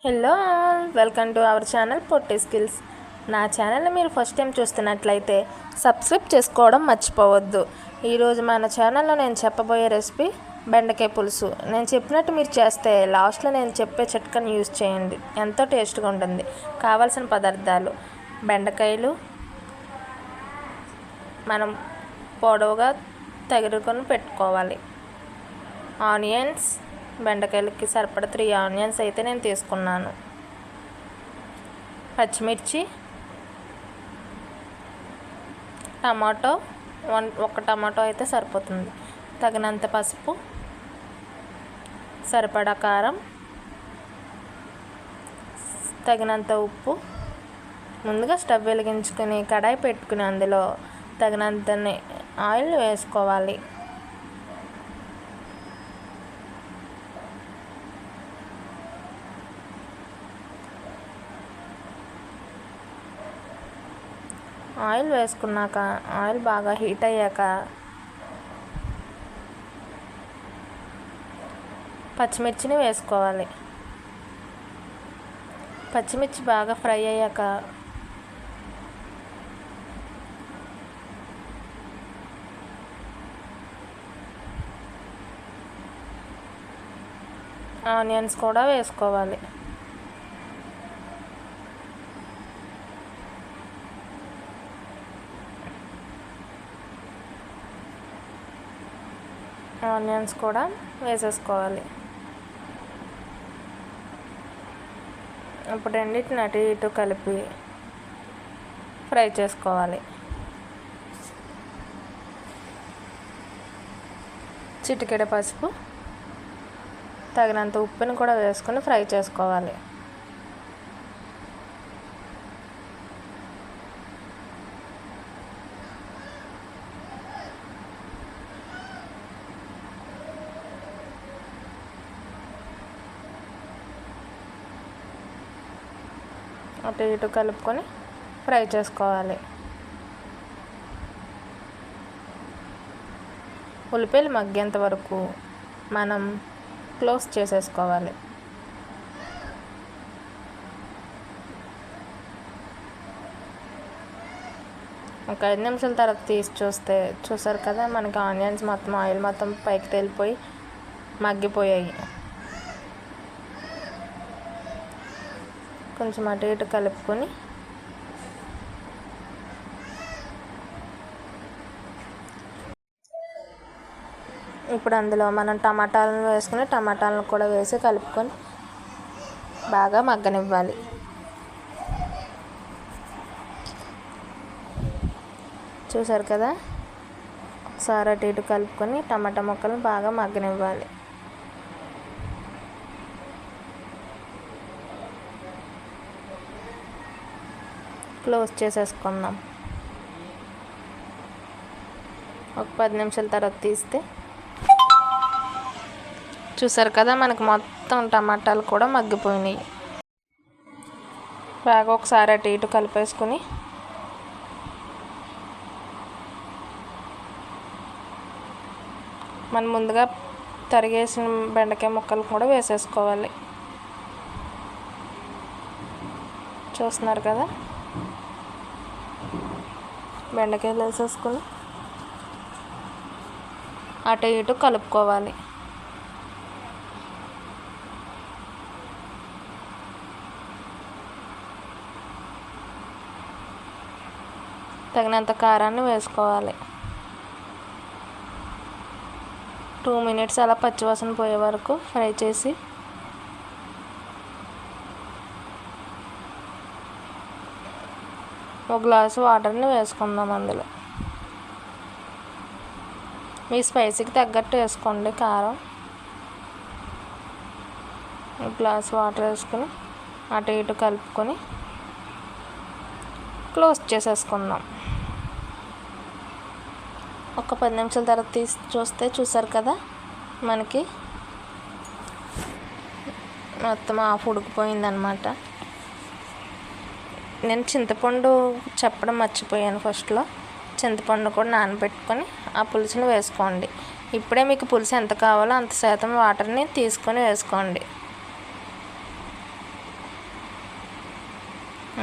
Hello welcome to our channel Potti skills. నా ఛానల్ని మీరు ఫస్ట్ టైం చూస్తున్నట్లయితే సబ్స్క్రైబ్ చేసుకోవడం మర్చిపోవద్దు. ఈరోజు మన ఛానల్లో నేను చెప్పబోయే రెసిపీ బెండకాయ పులుసు. నేను చెప్పినట్టు మీరు చేస్తే లాస్ట్లో నేను చెప్పే చిట్కాని యూజ్ చేయండి, ఎంతో టేస్ట్గా ఉంటుంది. కావాల్సిన పదార్థాలు: బెండకాయలు మనం పొడవుగా తగులుకొని పెట్టుకోవాలి. ఆనియన్స్, బెండకాయలకి సరిపడ 3 ఆనియన్స్ అయితే నేను తీసుకున్నాను. పచ్చిమిర్చి, టమాటో, ఒక టమాటో అయితే సరిపోతుంది. తగినంత పసుపు, సరిపడా కారం, తగినంత ఉప్పు. ముందుగా స్టవ్ వెలిగించుకొని కడాయి పెట్టుకుని అందులో తగినంత ఆయిల్ వేసుకోవాలి. ఆయిల్ వేసుకున్నాక ఆయిల్ బాగా హీట్ అయ్యాక పచ్చిమిర్చిని వేసుకోవాలి. పచ్చిమిర్చి బాగా ఫ్రై అయ్యాక ఆనియన్స్ కూడా వేసుకోవాలి. ఆనియన్స్ కూడా వేసేసుకోవాలి. ఇప్పుడు రెండింటిని అటు ఇటు కలిపి ఫ్రై చేసుకోవాలి. చిటికెడ పసుపు, తగినంత ఉప్పుని కూడా వేసుకొని ఫ్రై చేసుకోవాలి. అటు ఇటు కలుపుకొని ఫ్రై చేసుకోవాలి. ఉల్లిపాయలు మగ్గేంత వరకు మనం క్లోజ్ చేసేసుకోవాలి. ఒక 5 నిమిషాల తర్వాత తీసి చూసారు కదా, మనకి ఆనియన్స్ మొత్తం ఆయిల్ మొత్తం పైకి తేలిపోయి మగ్గిపోయాయి. కొంచెం అటు ఇటు కలుపుకొని ఇప్పుడు అందులో మనం టమాటాలను వేసుకుని టమాటాలను కూడా వేసి కలుపుకొని బాగా మగ్గనివ్వాలి. చూసారు కదా, ఒకసారి అటు ఇటు కలుపుకొని టమాటా ముక్కలను బాగా మగ్గనివ్వాలి. క్లోజ్ చేసేసుకుందాం. ఒక 10 నిమిషాల తర్వాత తీస్తే చూసారు కదా, మనకు మొత్తం టమాటాలు కూడా మగ్గిపోయినాయి. బాగా ఒకసారి అటు ఇటు కలిపేసుకుని మనం ముందుగా తరిగేసిన బెండకాయ ముక్కలు కూడా వేసేసుకోవాలి. చూస్తున్నారు కదా, బెండకాయలు వేసేసుకొని అటు ఇటు కలుపుకోవాలి. తగినంత కారాన్ని వేసుకోవాలి. 2 మినిట్స్ అలా పచ్చివాసన పోయే వరకు ఫ్రై చేసి ఒక గ్లాసు వాటర్ని వేసుకుందాం. అందులో మీ స్పైసీకి తగ్గట్టు వేసుకోండి కారం. ఒక గ్లాసు వాటర్ వేసుకొని అటు ఇటు కలుపుకొని క్లోజ్ చేసేసుకుందాం. ఒక 10 నిమిషాల తర్వాత తీసి చూసారు కదా, మనకి మొత్తం ఆఫ్ ఉడికిపోయిందనమాట. నేను చింతపండు చెప్పడం మర్చిపోయాను. ఫస్ట్లో చింతపండు కూడా నానబెట్టుకొని ఆ పులుసుని వేసుకోండి. ఇప్పుడే మీకు పులుసు ఎంత కావాలో అంత శాతం వాటర్ని తీసుకొని వేసుకోండి.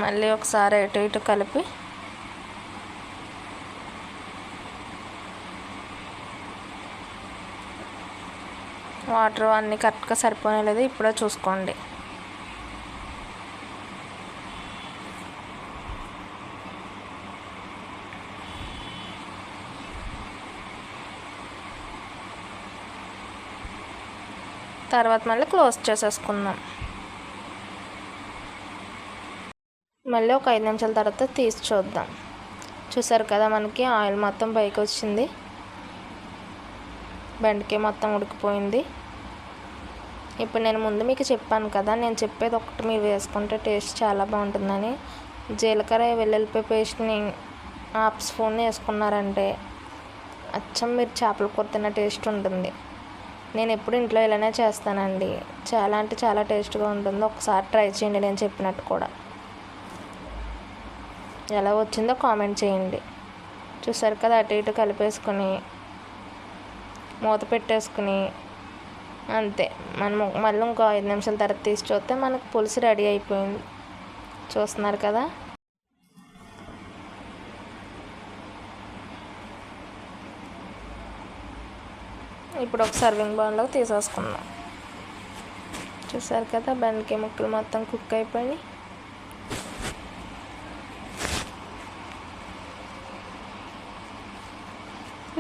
మళ్ళీ ఒకసారి ఇటు ఇటు కలిపి వాటర్ అన్నీ కరెక్ట్గా సరిపోలేదు, ఇప్పుడే చూసుకోండి. తర్వాత మళ్ళీ క్లోజ్ చేసేసుకుందాం. మళ్ళీ ఒక 5 నిమిషాల తర్వాత తీసి చూద్దాం. చూసారు కదా, మనకి ఆయిల్ మొత్తం పైకి వచ్చింది, బెండకాయ మొత్తం ఉడికిపోయింది. ఇప్పుడు నేను ముందు మీకు చెప్పాను కదా, నేను చెప్పేది ఒకటి మీరు వేసుకుంటే టేస్ట్ చాలా బాగుంటుందని. జీలకర్ర వెల్లుల్లిపాయ పేస్ట్ని హాఫ్ స్పూన్ వేసుకున్నారంటే అచ్చం మీరు చేపల కూర తిన్న టేస్ట్ ఉంటుంది. నేను ఎప్పుడు ఇంట్లో ఇలానే చేస్తానండి, చాలా అంటే చాలా టేస్ట్గా ఉంటుంది. ఒకసారి ట్రై చేయండి నేను చెప్పినట్టు కూడా. ఎలా వచ్చిందో కామెంట్ చేయండి. చూసారు కదా, అటు ఇటు కలిపేసుకొని మూత పెట్టేసుకుని అంతే. మనం మళ్ళీ ఇంకో 5 నిమిషాల తర్వాత తీసి చూస్తే మనకు పులుసు రెడీ అయిపోయింది. చూస్తున్నారు కదా. ఇప్పుడు ఒక సర్వింగ్ బౌల్లోకి తీసేసుకుందాం. చూసారు కదా, బెండకాయ ముక్కలు మొత్తం కుక్ అయిపోయి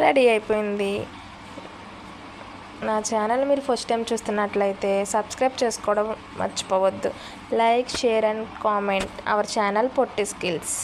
రెడీ అయిపోయింది. నా ఛానల్ మీరు ఫస్ట్ టైం చూస్తున్నట్లయితే సబ్స్క్రైబ్ చేసుకోవడం మర్చిపోవద్దు. Like, share and comment our channel Potti skills.